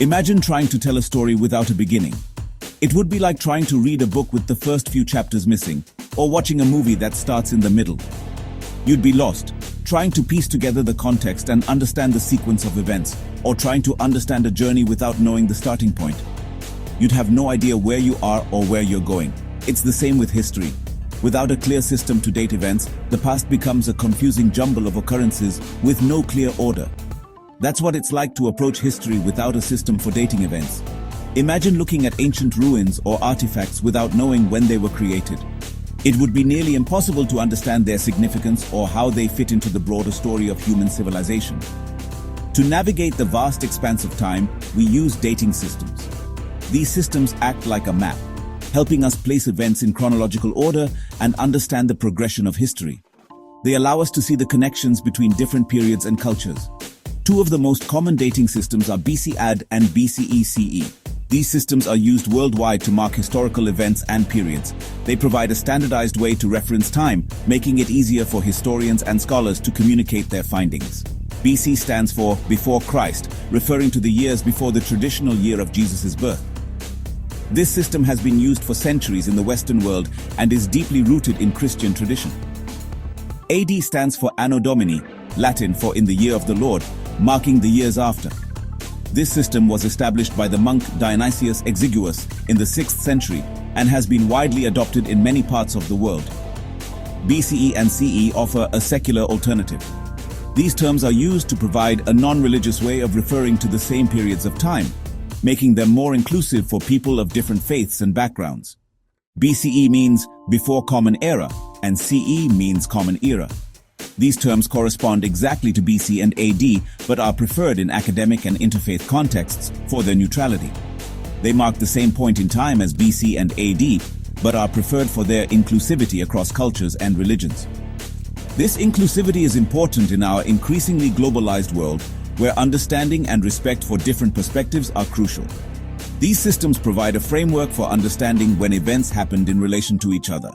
Imagine trying to tell a story without a beginning. It would be like trying to read a book with the first few chapters missing, or watching a movie that starts in the middle. You'd be lost, trying to piece together the context and understand the sequence of events, or trying to understand a journey without knowing the starting point. You'd have no idea where you are or where you're going. It's the same with history. Without a clear system to date events, the past becomes a confusing jumble of occurrences with no clear order. That's what it's like to approach history without a system for dating events. Imagine looking at ancient ruins or artifacts without knowing when they were created. It would be nearly impossible to understand their significance or how they fit into the broader story of human civilization. To navigate the vast expanse of time, we use dating systems. These systems act like a map, helping us place events in chronological order and understand the progression of history. They allow us to see the connections between different periods and cultures. Two of the most common dating systems are BC AD and BCE CE. These systems are used worldwide to mark historical events and periods. They provide a standardized way to reference time, making it easier for historians and scholars to communicate their findings. BC stands for before Christ, referring to the years before the traditional year of Jesus' birth. This system has been used for centuries in the Western world and is deeply rooted in Christian tradition. AD stands for Anno Domini, Latin for in the year of the Lord, marking the years after. This system was established by the monk Dionysius Exiguus in the 6th century and has been widely adopted in many parts of the world. BCE and CE offer a secular alternative. These terms are used to provide a non-religious way of referring to the same periods of time, making them more inclusive for people of different faiths and backgrounds. BCE means before Common Era, and CE means Common Era. These terms correspond exactly to BC and AD, but are preferred in academic and interfaith contexts for their neutrality. They mark the same point in time as BC and AD, but are preferred for their inclusivity across cultures and religions. This inclusivity is important in our increasingly globalized world, where understanding and respect for different perspectives are crucial. These systems provide a framework for understanding when events happened in relation to each other.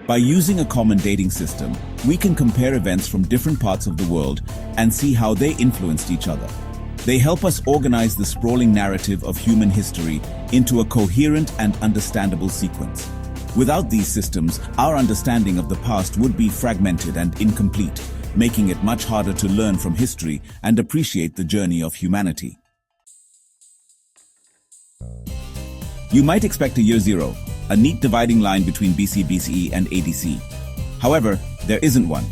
By using a common dating system, we can compare events from different parts of the world and see how they influenced each other. They help us organize the sprawling narrative of human history into a coherent and understandable sequence. Without these systems, our understanding of the past would be fragmented and incomplete, making it much harder to learn from history and appreciate the journey of humanity. You might expect a year zero, a neat dividing line between BC, BCE, and ADC. However, there isn't one.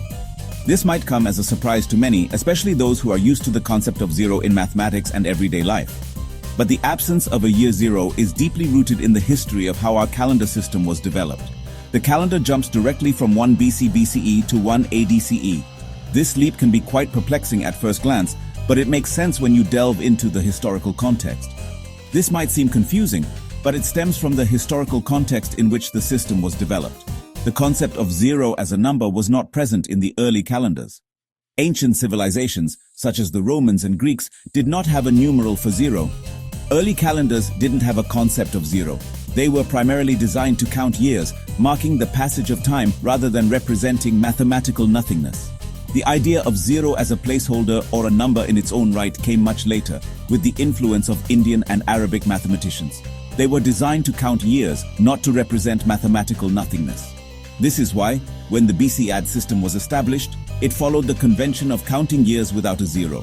This might come as a surprise to many, especially those who are used to the concept of zero in mathematics and everyday life. But the absence of a year zero is deeply rooted in the history of how our calendar system was developed. The calendar jumps directly from 1 BC BCE to 1 AD CE. This leap can be quite perplexing at first glance, but it makes sense when you delve into the historical context. This might seem confusing, but it stems from the historical context in which the system was developed. The concept of zero as a number was not present in the early calendars. Ancient civilizations, such as the Romans and Greeks, did not have a numeral for zero. Early calendars didn't have a concept of zero. They were primarily designed to count years, marking the passage of time rather than representing mathematical nothingness. The idea of zero as a placeholder or a number in its own right came much later, with the influence of Indian and Arabic mathematicians. They were designed to count years, not to represent mathematical nothingness. This is why, when the BC AD system was established, it followed the convention of counting years without a zero.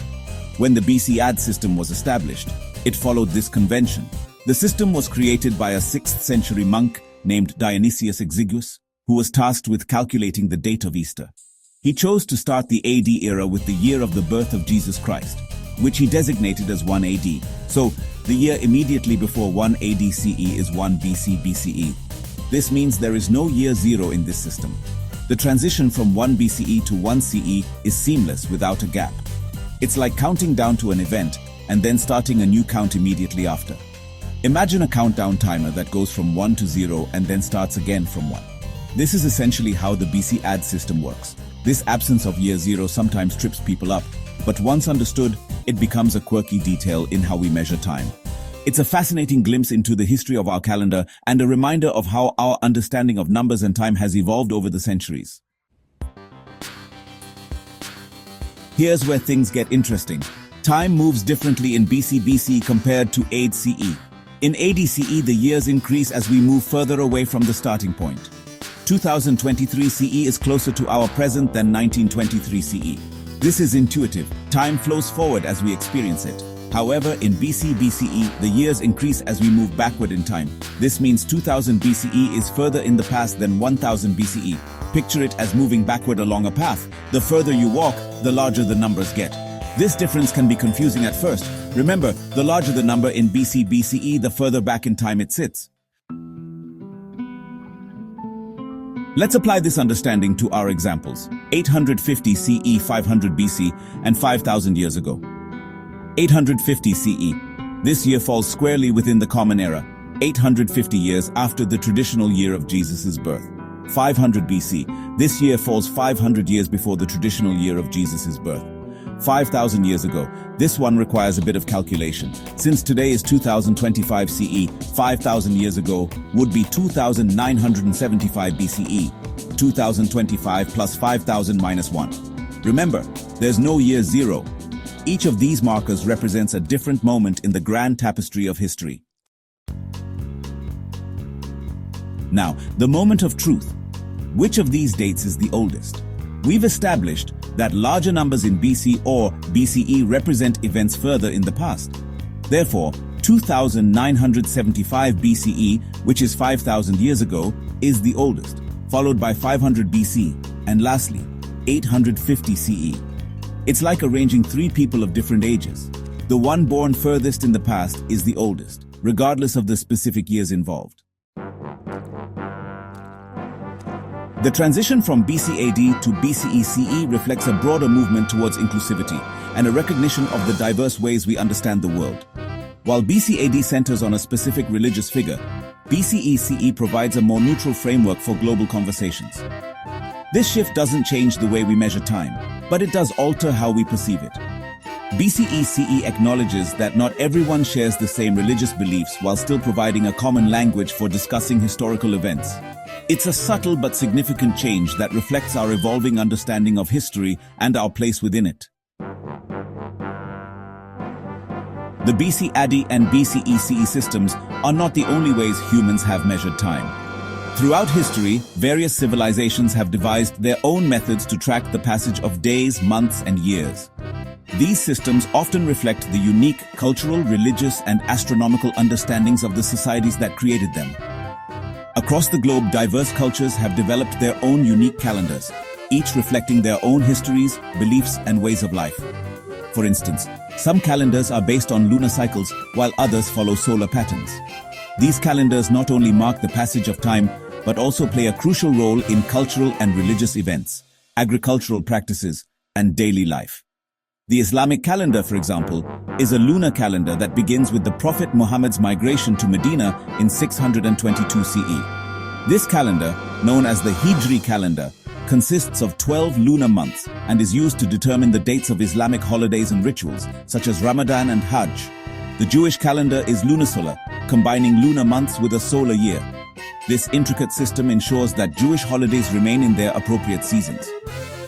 When the BC AD system was established, it followed this convention. The system was created by a 6th century monk named Dionysius Exiguus, who was tasked with calculating the date of Easter. He chose to start the AD era with the year of the birth of Jesus Christ, which he designated as 1 AD. So, the year immediately before 1 AD CE is 1 BC BCE. This means there is no year zero in this system. The transition from 1 BCE to 1 CE is seamless without a gap. It's like counting down to an event and then starting a new count immediately after. Imagine a countdown timer that goes from 1 to 0 and then starts again from 1. This is essentially how the BC AD system works. This absence of year zero sometimes trips people up, but once understood, it becomes a quirky detail in how we measure time. It's a fascinating glimpse into the history of our calendar and a reminder of how our understanding of numbers and time has evolved over the centuries. Here's where things get interesting. Time moves differently in BC compared to AD CE. In AD CE, the years increase as we move further away from the starting point. 2023 CE is closer to our present than 1923 CE. This is intuitive. Time flows forward as we experience it. However, in BCE, the years increase as we move backward in time. This means 2000 BCE is further in the past than 1000 BCE. Picture it as moving backward along a path. The further you walk, the larger the numbers get. This difference can be confusing at first. Remember, the larger the number in BCE, the further back in time it sits. Let's apply this understanding to our examples. 850 CE, 500 BC, and 5,000 years ago. 850 CE. This year falls squarely within the Common Era, 850 years after the traditional year of Jesus' birth. 500 BC. This year falls 500 years before the traditional year of Jesus' birth. 5,000 years ago. This one requires a bit of calculation. Since today is 2025 CE, 5,000 years ago would be 2975 BCE. 2025 plus 5,000 minus 1. Remember, there's no year zero. Each of these markers represents a different moment in the grand tapestry of history. Now, the moment of truth. Which of these dates is the oldest? We've established that larger numbers in BC or BCE represent events further in the past. Therefore, 2975 BCE, which is 5,000 years ago, is the oldest, followed by 500 BC, and lastly, 850 CE. It's like arranging three people of different ages. The one born furthest in the past is the oldest, regardless of the specific years involved. The transition from BC AD to BCE CE reflects a broader movement towards inclusivity and a recognition of the diverse ways we understand the world. While BC AD centers on a specific religious figure, BCE CE provides a more neutral framework for global conversations. This shift doesn't change the way we measure time, but it does alter how we perceive it. BCE CE acknowledges that not everyone shares the same religious beliefs while still providing a common language for discussing historical events. It's a subtle but significant change that reflects our evolving understanding of history and our place within it. The BC AD and BCE CE systems are not the only ways humans have measured time. Throughout history, various civilizations have devised their own methods to track the passage of days, months, and years. These systems often reflect the unique cultural, religious, and astronomical understandings of the societies that created them. Across the globe, diverse cultures have developed their own unique calendars, each reflecting their own histories, beliefs, and ways of life. For instance, some calendars are based on lunar cycles, while others follow solar patterns. These calendars not only mark the passage of time, but also play a crucial role in cultural and religious events, agricultural practices, and daily life. The Islamic calendar, for example, is a lunar calendar that begins with the Prophet Muhammad's migration to Medina in 622 CE. This calendar, known as the Hijri calendar, consists of 12 lunar months and is used to determine the dates of Islamic holidays and rituals, such as Ramadan and Hajj. The Jewish calendar is lunisolar, combining lunar months with a solar year. This intricate system ensures that Jewish holidays remain in their appropriate seasons.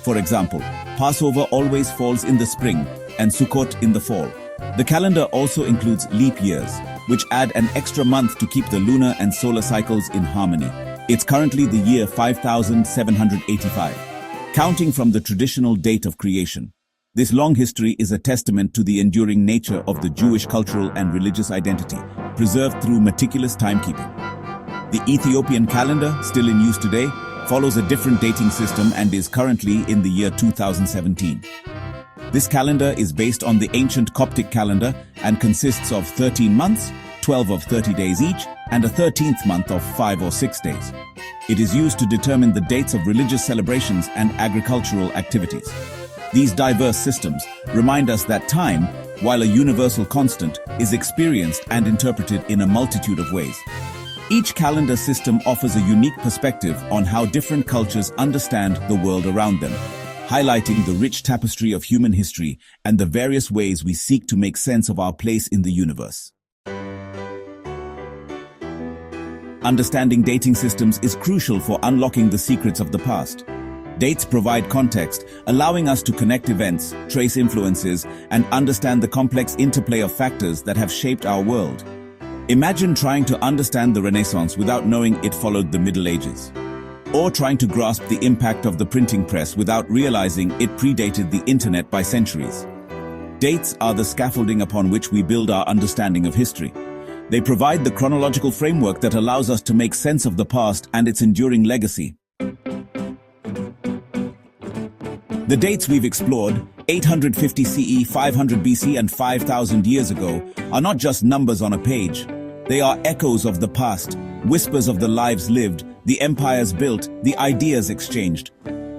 For example, Passover always falls in the spring and Sukkot in the fall. The calendar also includes leap years, which add an extra month to keep the lunar and solar cycles in harmony. It's currently the year 5785, counting from the traditional date of creation. This long history is a testament to the enduring nature of the Jewish cultural and religious identity, preserved through meticulous timekeeping. The Ethiopian calendar, still in use today, follows a different dating system and is currently in the year 2017. This calendar is based on the ancient Coptic calendar and consists of 13 months, 12 of 30 days each, and a 13th month of 5 or 6 days. It is used to determine the dates of religious celebrations and agricultural activities. These diverse systems remind us that time, while a universal constant, is experienced and interpreted in a multitude of ways. Each calendar system offers a unique perspective on how different cultures understand the world around them, highlighting the rich tapestry of human history and the various ways we seek to make sense of our place in the universe. Understanding dating systems is crucial for unlocking the secrets of the past. Dates provide context, allowing us to connect events, trace influences, and understand the complex interplay of factors that have shaped our world. Imagine trying to understand the Renaissance without knowing it followed the Middle Ages. Or trying to grasp the impact of the printing press without realizing it predated the internet by centuries. Dates are the scaffolding upon which we build our understanding of history. They provide the chronological framework that allows us to make sense of the past and its enduring legacy. The dates we've explored, 850 CE, 500 BC, and 5,000 years ago, are not just numbers on a page. They are echoes of the past, whispers of the lives lived, the empires built, the ideas exchanged.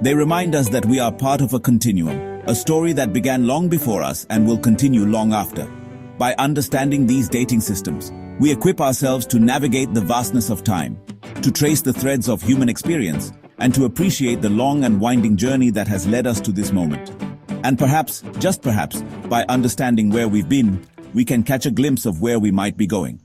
They remind us that we are part of a continuum, a story that began long before us and will continue long after. By understanding these dating systems, we equip ourselves to navigate the vastness of time, to trace the threads of human experience, and to appreciate the long and winding journey that has led us to this moment. And perhaps, just perhaps, by understanding where we've been, we can catch a glimpse of where we might be going.